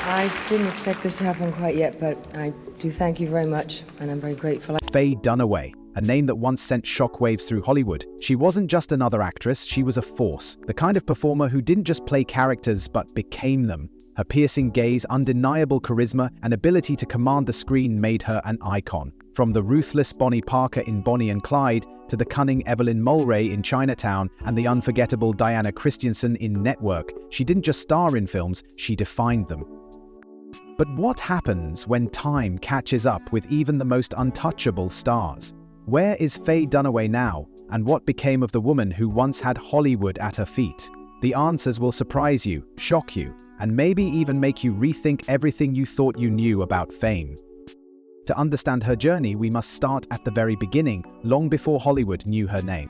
I didn't expect this to happen quite yet, but I do thank you very much, and I'm very grateful. Faye Dunaway, a name that once sent shockwaves through Hollywood. She wasn't just another actress, she was a force. The kind of performer who didn't just play characters, but became them. Her piercing gaze, undeniable charisma, and ability to command the screen made her an icon. From the ruthless Bonnie Parker in Bonnie and Clyde, to the cunning Evelyn Mulwray in Chinatown, and the unforgettable Diana Christensen in Network, she didn't just star in films, she defined them. But what happens when time catches up with even the most untouchable stars? Where is Faye Dunaway now, and what became of the woman who once had Hollywood at her feet? The answers will surprise you, shock you, and maybe even make you rethink everything you thought you knew about fame. To understand her journey, we must start at the very beginning, long before Hollywood knew her name.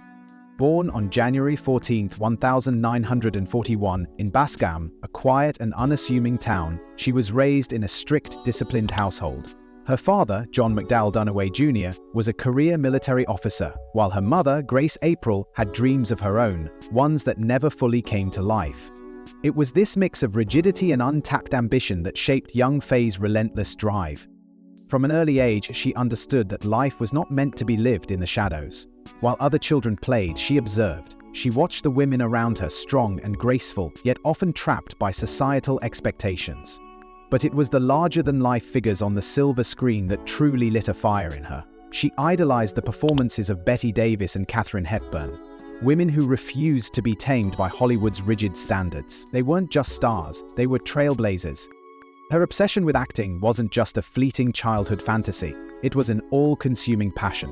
Born on January 14, 1941, in Bascam, a quiet and unassuming town, she was raised in a strict, disciplined household. Her father, John McDowell Dunaway Jr., was a career military officer, while her mother, Grace April, had dreams of her own, ones that never fully came to life. It was this mix of rigidity and untapped ambition that shaped young Faye's relentless drive. From an early age, she understood that life was not meant to be lived in the shadows. While other children played, she observed. She watched the women around her, strong and graceful, yet often trapped by societal expectations. But it was the larger-than-life figures on the silver screen that truly lit a fire in her. She idolized the performances of Bette Davis and Katharine Hepburn, women who refused to be tamed by Hollywood's rigid standards. They weren't just stars, they were trailblazers. Her obsession with acting wasn't just a fleeting childhood fantasy, it was an all-consuming passion.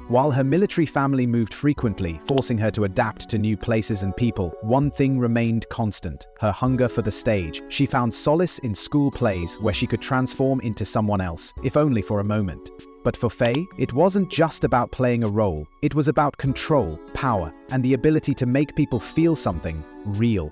While her military family moved frequently, forcing her to adapt to new places and people, one thing remained constant: her hunger for the stage. She found solace in school plays where she could transform into someone else, if only for a moment. But for Faye, it wasn't just about playing a role, it was about control, power, and the ability to make people feel something real.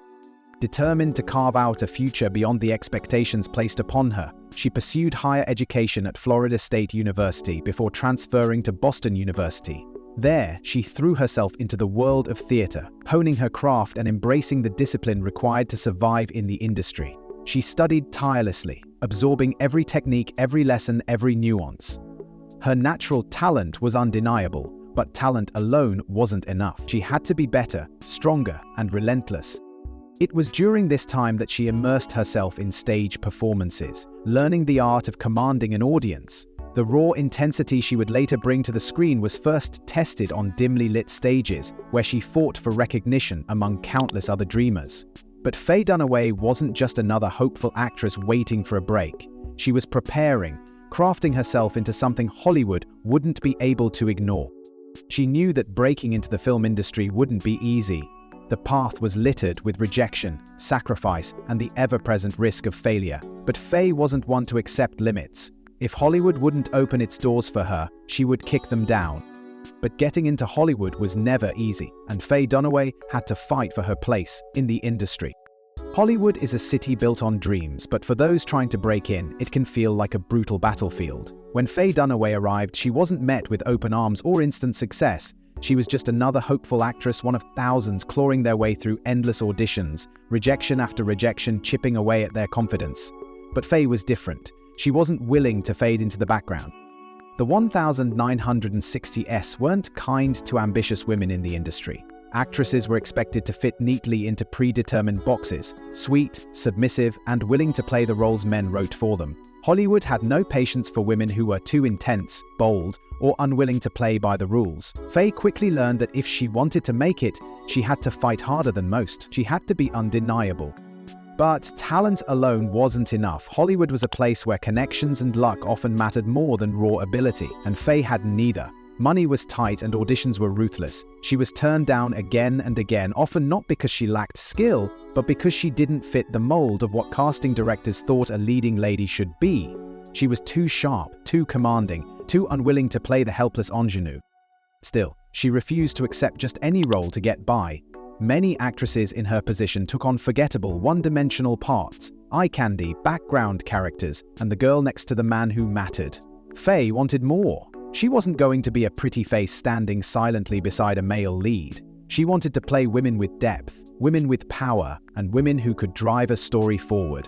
Determined to carve out a future beyond the expectations placed upon her, she pursued higher education at Florida State University before transferring to Boston University. There, she threw herself into the world of theater, honing her craft and embracing the discipline required to survive in the industry. She studied tirelessly, absorbing every technique, every lesson, every nuance. Her natural talent was undeniable, but talent alone wasn't enough. She had to be better, stronger, and relentless. It was during this time that she immersed herself in stage performances, learning the art of commanding an audience. The raw intensity she would later bring to the screen was first tested on dimly lit stages, where she fought for recognition among countless other dreamers. But Faye Dunaway wasn't just another hopeful actress waiting for a break. She was preparing, crafting herself into something Hollywood wouldn't be able to ignore. She knew that breaking into the film industry wouldn't be easy. The path was littered with rejection, sacrifice, and the ever-present risk of failure. But Faye wasn't one to accept limits. If Hollywood wouldn't open its doors for her, she would kick them down. But getting into Hollywood was never easy, and Faye Dunaway had to fight for her place in the industry. Hollywood is a city built on dreams, but for those trying to break in, it can feel like a brutal battlefield. When Faye Dunaway arrived, she wasn't met with open arms or instant success. She was just another hopeful actress, one of thousands clawing their way through endless auditions, rejection after rejection chipping away at their confidence. But Faye was different. She wasn't willing to fade into the background. The 1960s weren't kind to ambitious women in the industry. Actresses were expected to fit neatly into predetermined boxes, sweet, submissive, and willing to play the roles men wrote for them. Hollywood had no patience for women who were too intense, bold, or unwilling to play by the rules. Faye quickly learned that if she wanted to make it, she had to fight harder than most. She had to be undeniable. But talent alone wasn't enough. Hollywood was a place where connections and luck often mattered more than raw ability, and Faye had neither. Money was tight and auditions were ruthless. She was turned down again and again, often not because she lacked skill, but because she didn't fit the mold of what casting directors thought a leading lady should be. She was too sharp, too commanding, too unwilling to play the helpless ingenue. Still, she refused to accept just any role to get by. Many actresses in her position took on forgettable, one-dimensional parts, eye candy, background characters, and the girl next to the man who mattered. Faye wanted more. She wasn't going to be a pretty face standing silently beside a male lead. She wanted to play women with depth, women with power, and women who could drive a story forward.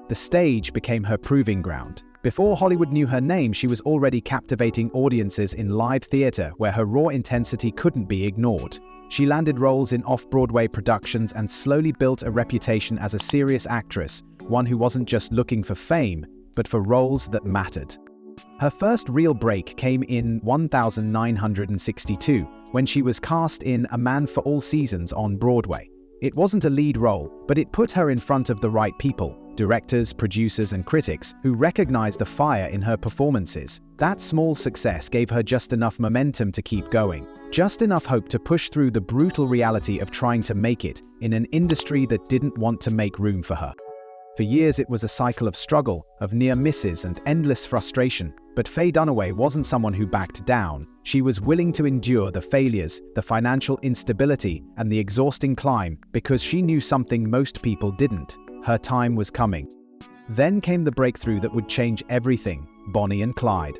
The stage became her proving ground. Before Hollywood knew her name, she was already captivating audiences in live theater where her raw intensity couldn't be ignored. She landed roles in off-Broadway productions and slowly built a reputation as a serious actress, one who wasn't just looking for fame, but for roles that mattered. Her first real break came in 1962, when she was cast in A Man for All Seasons on Broadway. It wasn't a lead role, but it put her in front of the right people, directors, producers, and critics, who recognized the fire in her performances. That small success gave her just enough momentum to keep going, just enough hope to push through the brutal reality of trying to make it in an industry that didn't want to make room for her. For years it was a cycle of struggle, of near misses and endless frustration, but Faye Dunaway wasn't someone who backed down. She was willing to endure the failures, the financial instability, and the exhausting climb because she knew something most people didn't. Her time was coming. Then came the breakthrough that would change everything: Bonnie and Clyde.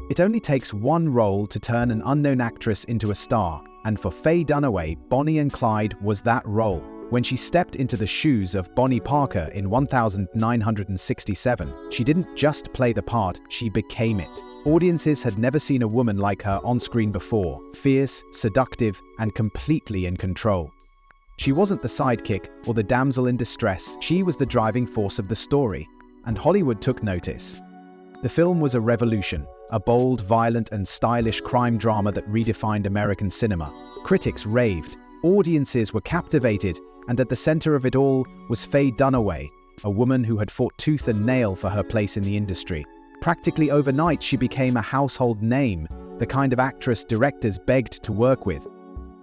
It only takes one role to turn an unknown actress into a star, and for Faye Dunaway, Bonnie and Clyde was that role. When she stepped into the shoes of Bonnie Parker in 1967, she didn't just play the part, she became it. Audiences had never seen a woman like her on screen before, fierce, seductive, and completely in control. She wasn't the sidekick or the damsel in distress, she was the driving force of the story, and Hollywood took notice. The film was a revolution, a bold, violent, and stylish crime drama that redefined American cinema. Critics raved, audiences were captivated, and at the center of it all was Faye Dunaway, a woman who had fought tooth and nail for her place in the industry. Practically overnight, she became a household name, the kind of actress directors begged to work with.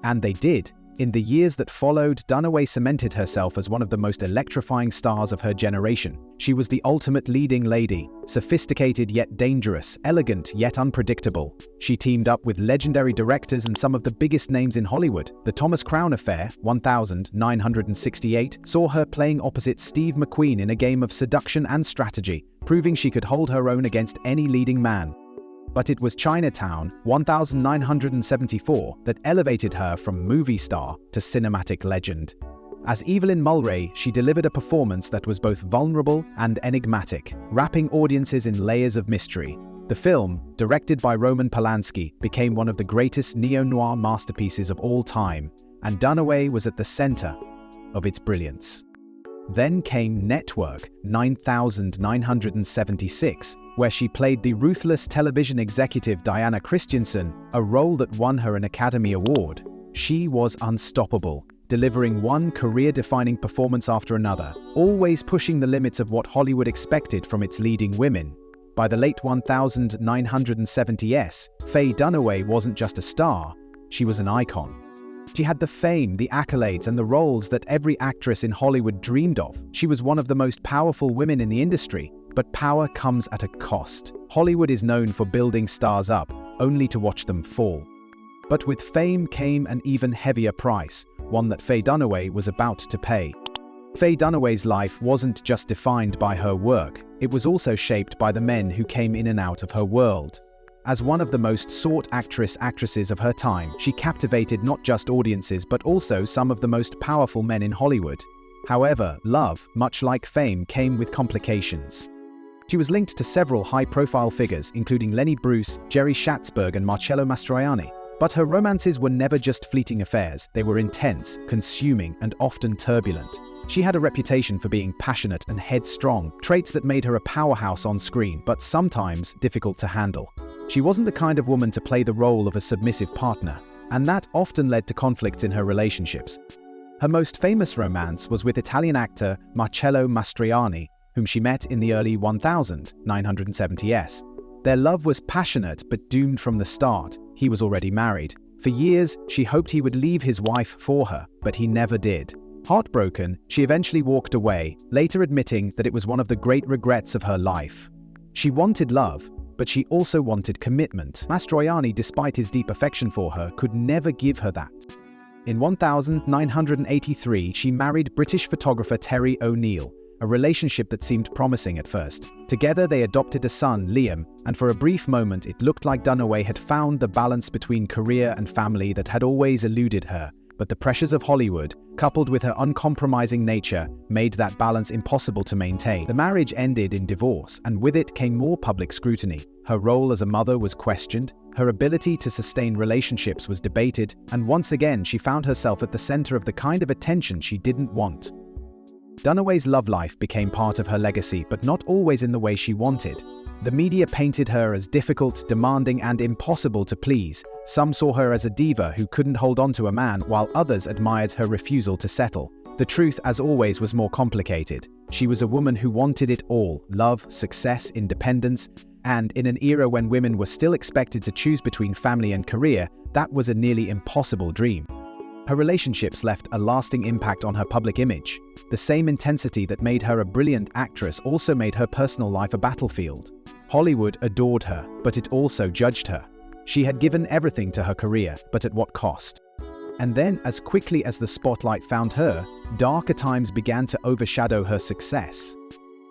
And they did. In the years that followed, Dunaway cemented herself as one of the most electrifying stars of her generation. She was the ultimate leading lady, sophisticated yet dangerous, elegant yet unpredictable. She teamed up with legendary directors and some of the biggest names in Hollywood. The Thomas Crown Affair, 1968, saw her playing opposite Steve McQueen in a game of seduction and strategy, proving she could hold her own against any leading man. But it was Chinatown, 1974, that elevated her from movie star to cinematic legend. As Evelyn Mulwray, she delivered a performance that was both vulnerable and enigmatic, wrapping audiences in layers of mystery. The film, directed by Roman Polanski, became one of the greatest neo-noir masterpieces of all time, and Dunaway was at the center of its brilliance. Then came Network, 1976, where she played the ruthless television executive Diana Christensen, a role that won her an Academy Award. She was unstoppable, delivering one career-defining performance after another, always pushing the limits of what Hollywood expected from its leading women. By the late 1970s, Faye Dunaway wasn't just a star, she was an icon. She had the fame, the accolades, and the roles that every actress in Hollywood dreamed of. She was one of the most powerful women in the industry, but power comes at a cost. Hollywood is known for building stars up, only to watch them fall. But with fame came an even heavier price, one that Faye Dunaway was about to pay. Faye Dunaway's life wasn't just defined by her work, it was also shaped by the men who came in and out of her world. As one of the most sought actresses of her time, she captivated not just audiences but also some of the most powerful men in Hollywood. However, love, much like fame, came with complications. She was linked to several high-profile figures, including Lenny Bruce, Jerry Schatzberg, and Marcello Mastroianni. But her romances were never just fleeting affairs. They were intense, consuming, and often turbulent. She had a reputation for being passionate and headstrong, traits that made her a powerhouse on screen, but sometimes difficult to handle. She wasn't the kind of woman to play the role of a submissive partner, and that often led to conflicts in her relationships. Her most famous romance was with Italian actor Marcello Mastroianni, whom she met in the early 1970s. Their love was passionate but doomed from the start. He was already married. For years, she hoped he would leave his wife for her, but he never did. Heartbroken, she eventually walked away, later admitting that it was one of the great regrets of her life. She wanted love, but she also wanted commitment. Mastroianni, despite his deep affection for her, could never give her that. In 1983, she married British photographer Terry O'Neill, a relationship that seemed promising at first. Together they adopted a son, Liam, and for a brief moment it looked like Dunaway had found the balance between career and family that had always eluded her. but the pressures of Hollywood, coupled with her uncompromising nature, made that balance impossible to maintain. The marriage ended in divorce, and with it came more public scrutiny. Her role as a mother was questioned, her ability to sustain relationships was debated, and once again she found herself at the center of the kind of attention she didn't want. Dunaway's love life became part of her legacy, but not always in the way she wanted. The media painted her as difficult, demanding, and impossible to please. Some saw her as a diva who couldn't hold on to a man, while others admired her refusal to settle. The truth, as always, was more complicated. She was a woman who wanted it all: love, success, independence, and in an era when women were still expected to choose between family and career, that was a nearly impossible dream. Her relationships left a lasting impact on her public image. The same intensity that made her a brilliant actress also made her personal life a battlefield. Hollywood adored her, but it also judged her. She had given everything to her career, but at what cost? And then, as quickly as the spotlight found her, darker times began to overshadow her success.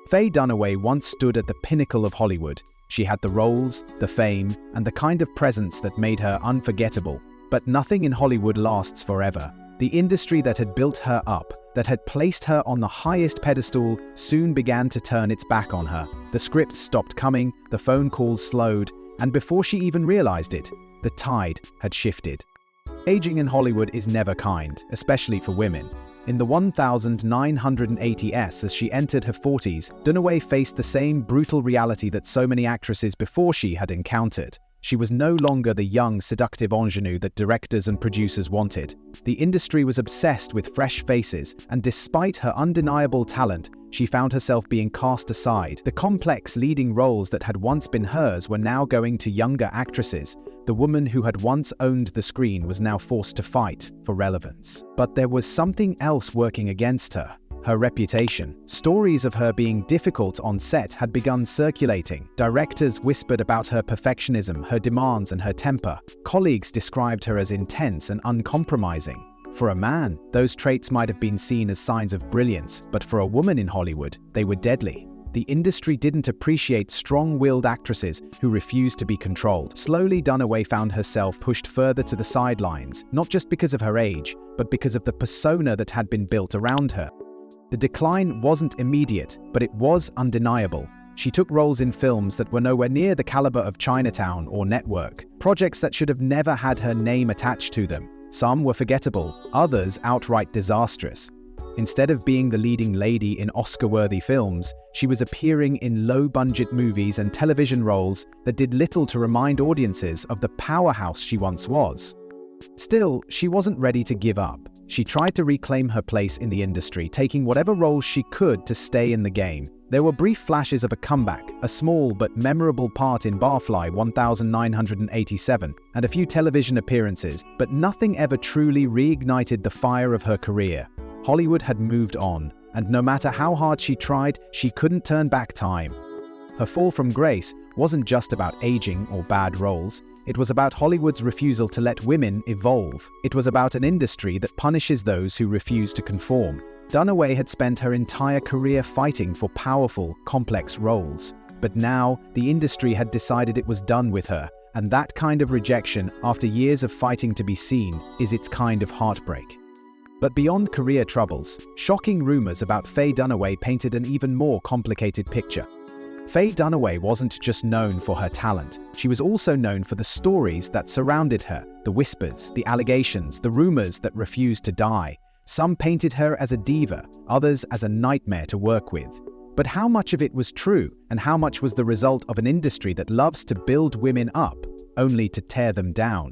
Faye Dunaway once stood at the pinnacle of Hollywood. She had the roles, the fame, and the kind of presence that made her unforgettable. But nothing in Hollywood lasts forever. The industry that had built her up, that had placed her on the highest pedestal, soon began to turn its back on her. The scripts stopped coming, the phone calls slowed, and before she even realized it, the tide had shifted. Aging in Hollywood is never kind, especially for women. In the 1980s, as she entered her 40s, Dunaway faced the same brutal reality that so many actresses before she had encountered. She was no longer the young, seductive ingenue that directors and producers wanted. The industry was obsessed with fresh faces, and despite her undeniable talent, she found herself being cast aside. The complex leading roles that had once been hers were now going to younger actresses. The woman who had once owned the screen was now forced to fight for relevance. But there was something else working against her. Her reputation. Stories of her being difficult on set had begun circulating. Directors whispered about her perfectionism, her demands, and her temper. Colleagues described her as intense and uncompromising. For a man, those traits might have been seen as signs of brilliance, but for a woman in Hollywood, they were deadly. The industry didn't appreciate strong-willed actresses who refused to be controlled. Slowly, Dunaway found herself pushed further to the sidelines, not just because of her age, but because of the persona that had been built around her. The decline wasn't immediate, but it was undeniable. She took roles in films that were nowhere near the caliber of Chinatown or Network, projects that should have never had her name attached to them. Some were forgettable, others outright disastrous. Instead of being the leading lady in Oscar-worthy films, she was appearing in low-budget movies and television roles that did little to remind audiences of the powerhouse she once was. Still, she wasn't ready to give up. She tried to reclaim her place in the industry, taking whatever roles she could to stay in the game. There were brief flashes of a comeback, a small but memorable part in Barfly 1987, and a few television appearances, but nothing ever truly reignited the fire of her career. Hollywood had moved on, and no matter how hard she tried, she couldn't turn back time. Her fall from grace wasn't just about aging or bad roles. It was about Hollywood's refusal to let women evolve. It was about an industry that punishes those who refuse to conform. Dunaway had spent her entire career fighting for powerful, complex roles. But now, the industry had decided it was done with her, and that kind of rejection, after years of fighting to be seen, is its kind of heartbreak. But beyond career troubles, shocking rumors about Faye Dunaway painted an even more complicated picture. Faye Dunaway wasn't just known for her talent, she was also known for the stories that surrounded her, the whispers, the allegations, the rumors that refused to die. Some painted her as a diva, others as a nightmare to work with. But how much of it was true, and how much was the result of an industry that loves to build women up, only to tear them down?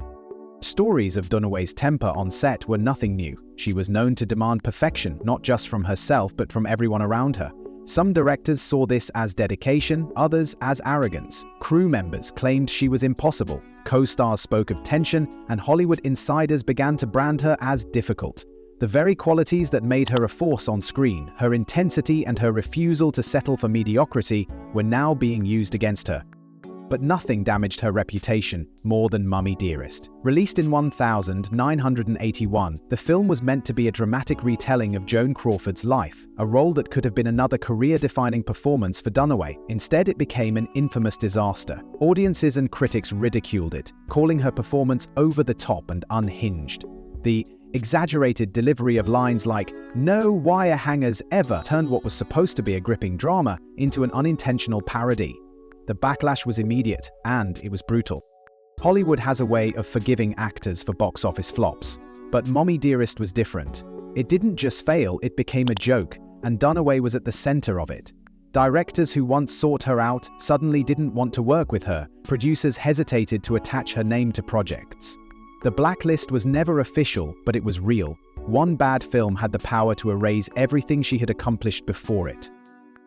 Stories of Dunaway's temper on set were nothing new. She was known to demand perfection, not just from herself but from everyone around her. Some directors saw this as dedication, others as arrogance. Crew members claimed she was impossible. Co-stars spoke of tension, and Hollywood insiders began to brand her as difficult. The very qualities that made her a force on screen, her intensity and her refusal to settle for mediocrity, were now being used against her. But nothing damaged her reputation more than Mummy Dearest. Released in 1981, the film was meant to be a dramatic retelling of Joan Crawford's life, a role that could have been another career-defining performance for Dunaway. Instead, it became an infamous disaster. Audiences and critics ridiculed it, calling her performance over the top and unhinged. The Exaggerated delivery of lines like, "No wire hangers ever," turned what was supposed to be a gripping drama into an unintentional parody. The backlash was immediate, and it was brutal. Hollywood has a way of forgiving actors for box office flops. But Mommy Dearest was different. It didn't just fail, it became a joke, and Dunaway was at the center of it. Directors who once sought her out suddenly didn't want to work with her. Producers hesitated to attach her name to projects. The blacklist was never official, but it was real. One bad film had the power to erase everything she had accomplished before it.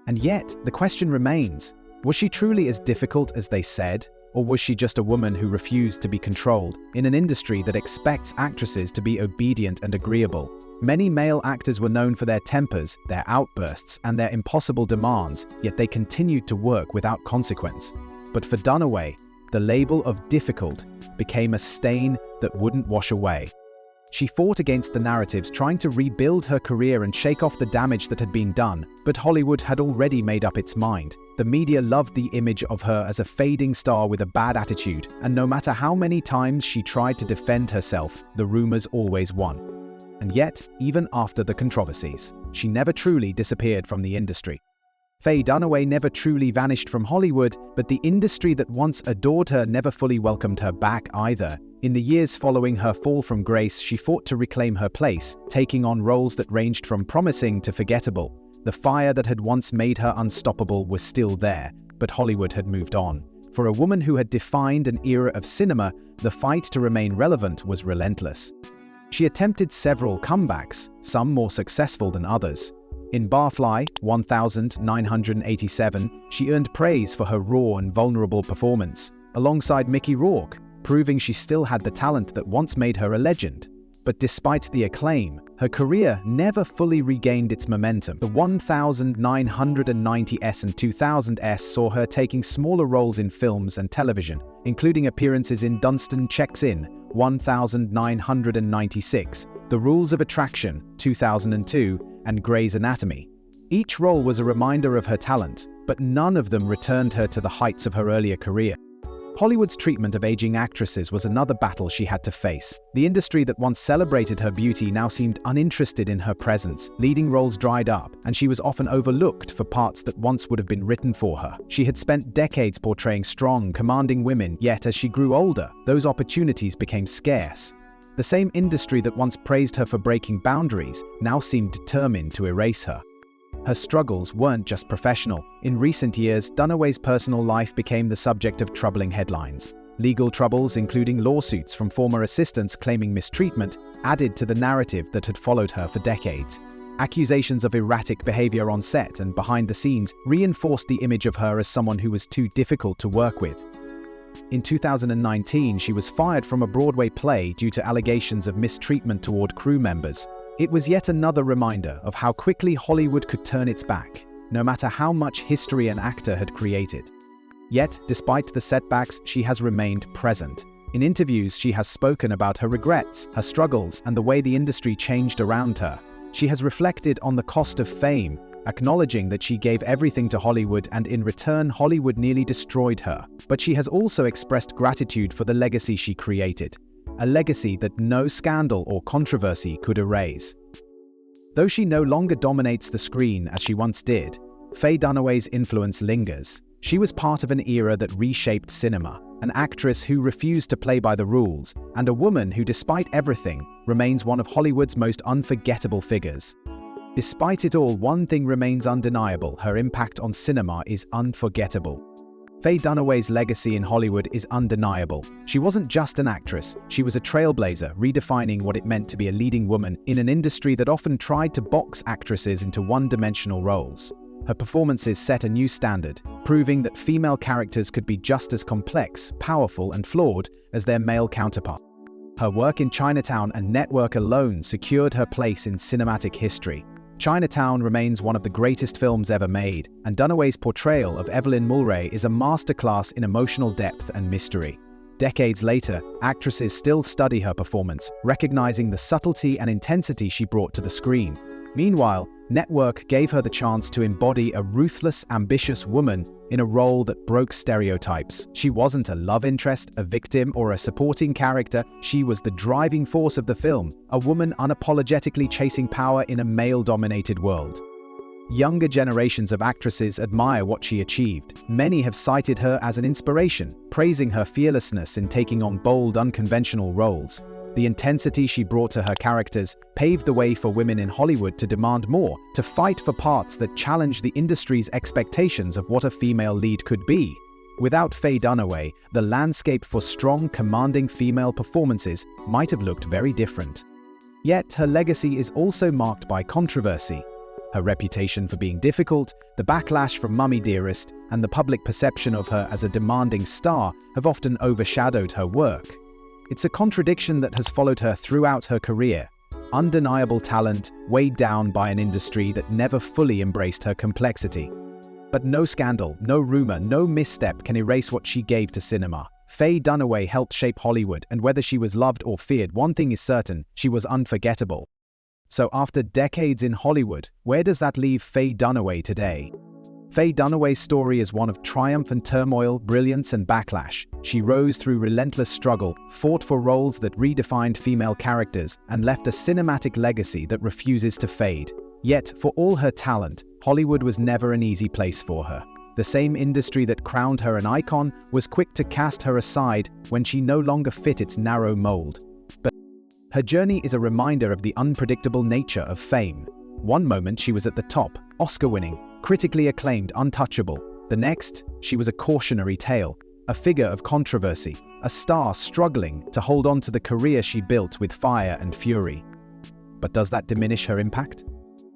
And yet, the question remains, was she truly as difficult as they said? Or was she just a woman who refused to be controlled in an industry that expects actresses to be obedient and agreeable? Many male actors were known for their tempers, their outbursts, and their impossible demands, yet they continued to work without consequence. But for Dunaway, the label of difficult became a stain that wouldn't wash away. She fought against the narratives, trying to rebuild her career and shake off the damage that had been done, but Hollywood had already made up its mind. The media loved the image of her as a fading star with a bad attitude, and no matter how many times she tried to defend herself, the rumors always won. And yet, even after the controversies, she never truly disappeared from the industry. Faye Dunaway never truly vanished from Hollywood, but the industry that once adored her never fully welcomed her back either. In the years following her fall from grace, she fought to reclaim her place, taking on roles that ranged from promising to forgettable. The fire that had once made her unstoppable was still there, but Hollywood had moved on. For a woman who had defined an era of cinema, the fight to remain relevant was relentless. She attempted several comebacks, some more successful than others. In Barfly, 1987, she earned praise for her raw and vulnerable performance, alongside Mickey Rourke, proving she still had the talent that once made her a legend. But despite the acclaim, her career never fully regained its momentum. The 1990s and 2000s saw her taking smaller roles in films and television, including appearances in Dunstan Checks In, 1996, The Rules of Attraction, 2002, and Grey's Anatomy. Each role was a reminder of her talent, but none of them returned her to the heights of her earlier career. Hollywood's treatment of aging actresses was another battle she had to face. The industry that once celebrated her beauty now seemed uninterested in her presence. Leading roles dried up, and she was often overlooked for parts that once would have been written for her. She had spent decades portraying strong, commanding women, yet as she grew older, those opportunities became scarce. The same industry that once praised her for breaking boundaries now seemed determined to erase her. Her struggles weren't just professional. In recent years, Dunaway's personal life became the subject of troubling headlines. Legal troubles, including lawsuits from former assistants claiming mistreatment, added to the narrative that had followed her for decades. Accusations of erratic behavior on set and behind the scenes reinforced the image of her as someone who was too difficult to work with. In 2019, she was fired from a Broadway play due to allegations of mistreatment toward crew members. It was yet another reminder of how quickly Hollywood could turn its back, no matter how much history an actor had created. Yet, despite the setbacks, she has remained present. In interviews, she has spoken about her regrets, her struggles, and the way the industry changed around her. She has reflected on the cost of fame, acknowledging that she gave everything to Hollywood and in return Hollywood nearly destroyed her. But she has also expressed gratitude for the legacy she created. A legacy that no scandal or controversy could erase. Though she no longer dominates the screen as she once did, Faye Dunaway's influence lingers. She was part of an era that reshaped cinema, an actress who refused to play by the rules, and a woman who, despite everything, remains one of Hollywood's most unforgettable figures. Despite it all, one thing remains undeniable: her impact on cinema is unforgettable. Faye Dunaway's legacy in Hollywood is undeniable. She wasn't just an actress, she was a trailblazer, redefining what it meant to be a leading woman in an industry that often tried to box actresses into one-dimensional roles. Her performances set a new standard, proving that female characters could be just as complex, powerful, and flawed as their male counterparts. Her work in Chinatown and Network alone secured her place in cinematic history. Chinatown remains one of the greatest films ever made, and Dunaway's portrayal of Evelyn Mulwray is a masterclass in emotional depth and mystery. Decades later, actresses still study her performance, recognizing the subtlety and intensity she brought to the screen. Meanwhile, Network gave her the chance to embody a ruthless, ambitious woman in a role that broke stereotypes. She wasn't a love interest, a victim, or a supporting character. She was the driving force of the film, a woman unapologetically chasing power in a male-dominated world. Younger generations of actresses admire what she achieved. Many have cited her as an inspiration, praising her fearlessness in taking on bold, unconventional roles. The intensity she brought to her characters paved the way for women in Hollywood to demand more, to fight for parts that challenged the industry's expectations of what a female lead could be. Without Faye Dunaway, the landscape for strong, commanding female performances might have looked very different. Yet her legacy is also marked by controversy. Her reputation for being difficult, the backlash from Mummy Dearest, and the public perception of her as a demanding star have often overshadowed her work. It's a contradiction that has followed her throughout her career. Undeniable talent, weighed down by an industry that never fully embraced her complexity. But no scandal, no rumor, no misstep can erase what she gave to cinema. Faye Dunaway helped shape Hollywood, and whether she was loved or feared, one thing is certain: she was unforgettable. So after decades in Hollywood, where does that leave Faye Dunaway today? Faye Dunaway's story is one of triumph and turmoil, brilliance and backlash. She rose through relentless struggle, fought for roles that redefined female characters, and left a cinematic legacy that refuses to fade. Yet, for all her talent, Hollywood was never an easy place for her. The same industry that crowned her an icon was quick to cast her aside when she no longer fit its narrow mold. But her journey is a reminder of the unpredictable nature of fame. One moment she was at the top, Oscar-winning, critically acclaimed, untouchable. The next, she was a cautionary tale, a figure of controversy, a star struggling to hold on to the career she built with fire and fury. But does that diminish her impact?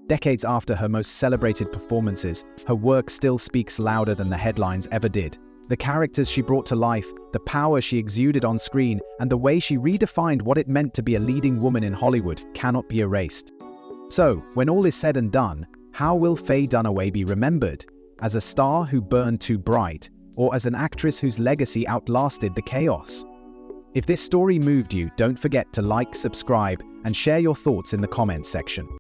Decades after her most celebrated performances, her work still speaks louder than the headlines ever did. The characters she brought to life, the power she exuded on screen, and the way she redefined what it meant to be a leading woman in Hollywood cannot be erased. So, when all is said and done, how will Faye Dunaway be remembered? As a star who burned too bright, or as an actress whose legacy outlasted the chaos? If this story moved you, don't forget to like, subscribe, and share your thoughts in the comments section.